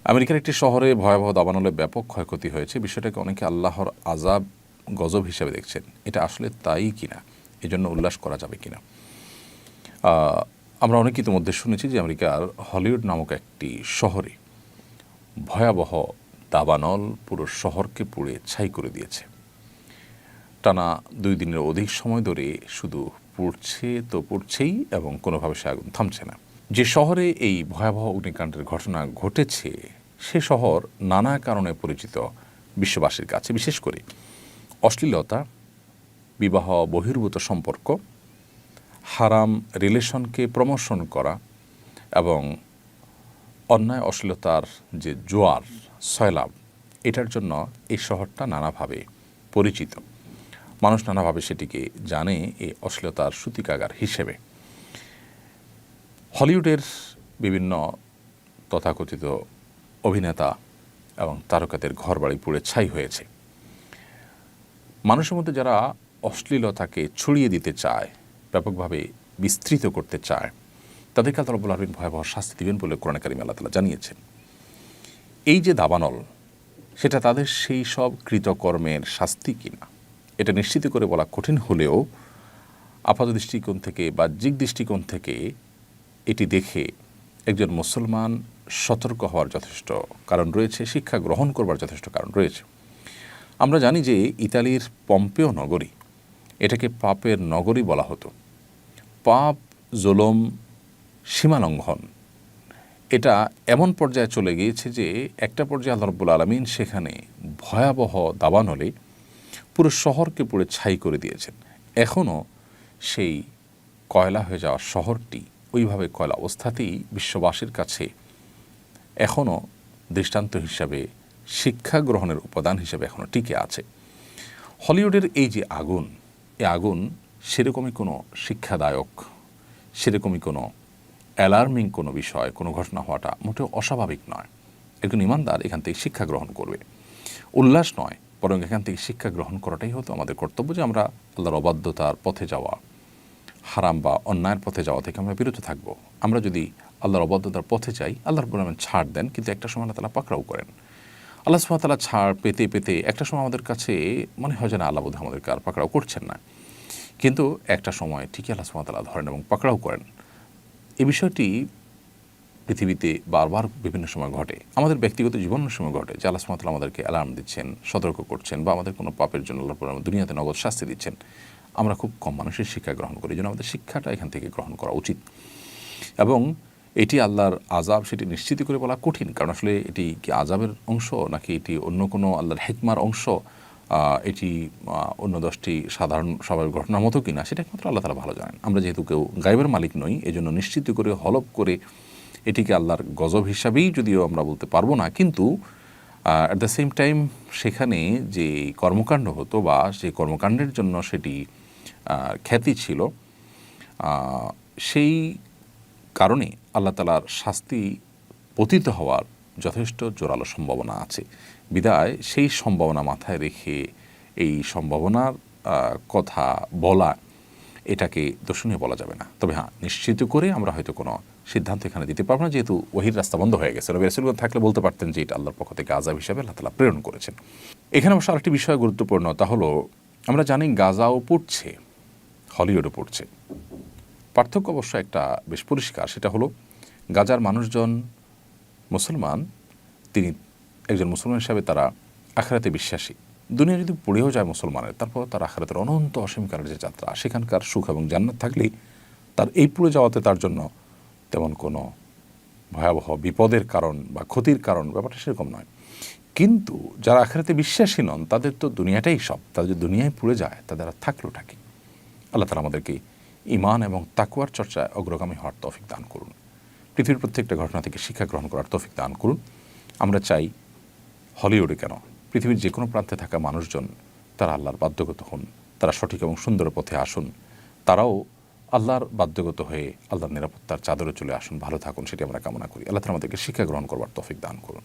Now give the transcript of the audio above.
আমেরিকার একটি শহরে ভয়াবহ দাবানলে ব্যাপক ক্ষয়ক্ষতি হয়েছে। বিষয়টাকে অনেকে আল্লাহর আযাব, গজব হিসেবে দেখছেন। এটা আসলে তাই কিনা, এজন্য উল্লাস করা যাবে কিনা? আমরা অনেকে ইতিমধ্যে শুনেছি যে আমেরিকার হলিউড নামক একটি শহরে ভয়াবহ দাবানল পুরো শহরকে পুড়ে ছাই করে দিয়েছে। টানা 2 দিনের অধিক সময় ধরে শুধু পুড়ছে তো পুড়ছেই এবং কোনোভাবে সে আগুন থামছে না। যে শহরে এই ভয়াবহ অগ্নিকাণ্ডের ঘটনা ঘটেছে সে শহর নানা কারণে পরিচিত বিশ্ববাসীর কাছে, বিশেষ করে অশ্লীলতা, বিবাহ বহির্ভূত সম্পর্ক, হারাম রিলেশনকে প্রমোশন করা এবং অন্যায় অশ্লীলতার যে জোয়ার সয়লাব, এটার জন্য এই শহরটা নানাভাবে পরিচিত। মানুষ নানাভাবে সেটিকে জানে এই অশ্লীলতার সূতিকাগার হিসেবে। হলিউডের বিভিন্ন তথাকথিত অভিনেতা এবং তারকাদের ঘরবাড়ি পুড়ে ছাই হয়েছে। মানুষের মধ্যে যারা অশ্লীলতাকে ছড়িয়ে দিতে চায়, ব্যাপকভাবে বিস্তৃত করতে চায়, তাদেরকে আল্লাহ রাব্বুল আলামিন ভয়াবহ শাস্তি দিবেন বলে কোরআনে কারিমে আল্লাহ তাআলা জানিয়েছেন। এই যে দাবানল, সেটা তাদের সেই সব কৃতকর্মের শাস্তি কিনা এটা নিশ্চিত করে বলা কঠিন হলেও আপাত দৃষ্টিকোণ থেকে, বাহ্যিক দৃষ্টিকোণ থেকে এটি দেখে একজন মুসলমান সতর্ক হওয়ার যথেষ্ট কারণ রয়েছে, শিক্ষা গ্রহণ করবার যথেষ্ট কারণ রয়েছে। আমরা জানি যে ইতালির পম্পেও নগরী, এটাকে পাপের নগরী বলা হতো। পাপ, জুলুম, সীমালঙ্ঘন এটা এমন পর্যায়ে চলে গিয়েছে যে একটা পর্যায়ে আল্লাহ রাব্বুল আলামিন সেখানে ভয়াবহ দাবানলে পুরো শহরকে পুড়ে ছাই করে দিয়েছেন। এখনও সেই কয়লা হয়ে যাওয়া শহরটি ওইভাবে কয়লা অবস্থাতেই বিশ্ববাসীর কাছে এখনও দৃষ্টান্ত হিসাবে, শিক্ষা গ্রহণের উপাদান হিসেবে এখনও টিকে আছে। হলিউডের এই যে আগুন, এই আগুন সেরকমই কোনো শিক্ষাদায়ক, সেরকমই কোনো অ্যালার্মিং কোনো বিষয়, কোনো ঘটনা হওয়াটা মোটেও অস্বাভাবিক নয়। একজন ইমানদার এখান থেকে শিক্ষা গ্রহণ করবে, উল্লাস নয়, বরং এখান থেকে শিক্ষা গ্রহণ করাটাই হতো আমাদের কর্তব্য, যে আমরা আল্লাহর অবাধ্যতার পথে যাওয়া, হারাম বা অন্যায়ের পথে যাওয়া থেকে আমরা বিরত থাকব। আমরা যদি আল্লাহর অবাধ্যতার পথে যাই, আল্লাহর রাব্বুল আলামিন ছাড় দেন, কিন্তু একটা সময় আল্লাহ তাআলা পাকড়াও করেন। আল্লাহ সুবহানাহু ওয়া তাআলা ছাড় পেতে পেতে একটা সময় আমাদের কাছে মনে হয় যে না, আল্লাহ বোধহয় আমাদেরকে আর পাকড়াও করছেন না, কিন্তু একটা সময় ঠিকই আল্লাহ সুবহানাহু ওয়া তাআলা ধরেন এবং পাকড়াও করেন। এই বিষয়টি পৃথিবীতে বারবার বিভিন্ন সময় ঘটে, আমাদের ব্যক্তিগত জীবনের সময় ঘটে, যে আল্লাহ সুবহানাহু ওয়া তাআলা আমাদেরকে অ্যালার্ম দিচ্ছেন, সতর্ক করছেন, বা আমাদের কোনো পাপের জন্য আল্লাহ রাব্বুল আলামিন দুনিয়াতে নগদ শাস্তি দিচ্ছেন। আমরা খুব কম মানুষের শিক্ষা গ্রহণ করি, এই জন্য আমাদের শিক্ষাটা এখান থেকে গ্রহণ করা উচিত। এবং এটি আল্লাহর আযাব সেটি নিশ্চিত করে বলা কঠিন, কারণ আসলে এটি কি আযাবের অংশ নাকি এটি অন্য কোনো আল্লাহর হিকমার অংশ, এটি অন্য 10টি সাধারণ স্বাভাবিক ঘটনার মতো কিনা, সেটা একমাত্র আল্লাহ তাআলা ভালো জানেন। আমরা যেহেতু কেউ গায়বের মালিক নই, এজন্য নিশ্চিত করে হলফ করে এটিকে আল্লাহর গজব হিসাবেই যদিও আমরা বলতে পারবো না, কিন্তু অ্যাট দ্য সেম টাইম সেখানে যে কর্মকাণ্ড হতো বা সেই কর্মকাণ্ডের জন্য সেটি খ্যাতি ছিল, সেই কারণে আল্লাহ তাআলার শাস্তি পতিত হওয়ার যথেষ্ট জোরালো সম্ভাবনা আছে। বিদায় সেই সম্ভাবনা মাথায় রেখে এই সম্ভাবনার কথা বলা, এটাকে দর্শনীয় বলা যাবে না। তবে হ্যাঁ, নিশ্চিত করে আমরা হয়তো কোনো সিদ্ধান্ত এখানে দিতে পারবো না, যেহেতু ওহীর রাস্তা বন্ধ হয়ে গেছে। নবী রাসূলগণ থাকলে বলতে পারতেন যে এটা আল্লাহর পক্ষ থেকে আযাব হিসেবে আল্লাহ তাআলা প্রেরণ করেছেন। এখানে অবশ্য আরেকটি বিষয় গুরুত্বপূর্ণ, তা হলো আমরা জানি গাজাও পড়ছে, হলিউডও পড়ছে। পার্থক্য অবশ্য একটা বেশ পরিষ্কার, সেটা হলো গাজার মানুষজন মুসলমান, তিনি একজন মুসলমান হিসাবে তারা আখিরাতে বিশ্বাসী। দুনিয়া যদি পড়েও যায় মুসলমানের, তারপর তার আখিরাতের অনন্ত অসীমকালের যে যাত্রা, সেখানকার সুখ এবং জান্নাত থাকলেই তার এই পুড়ে যাওয়াতে তার জন্য তেমন কোনো ভয়াবহ বিপদের কারণ বা ক্ষতির কারণ ব্যাপারটা সেরকম নয়। কিন্তু যারা আখিরাতে বিশ্বাসী নন, তাদের তো দুনিয়াটাই সব, তাদের যদি দুনিয়ায় পুড়ে যায় তাদের আর থাকলোটা কি? আল্লাহ তাআলা আমাদেরকে ঈমান এবং তাকওয়ার চর্চায় অগ্রগামী হওয়ার তৌফিক দান করুন। পৃথিবীর প্রত্যেকটা ঘটনা থেকে শিক্ষা গ্রহণ করার তৌফিক দান করুন। আমরা চাই হলিউডে কেন, পৃথিবীর যে কোনো প্রান্তে থাকা মানুষজন তারা আল্লাহর বাধ্যগত হন, তারা সঠিক এবং সুন্দর পথে আসুন, তারাও আল্লাহর বাধ্যগত হয়ে আল্লাহর নিরাপত্তার চাদরে চলে আসুন, ভালো থাকুন, সেটি আমরা কামনা করি। আল্লাহ তাআলা আমাদেরকে শিক্ষা গ্রহণ করবার তৌফিক দান করুন।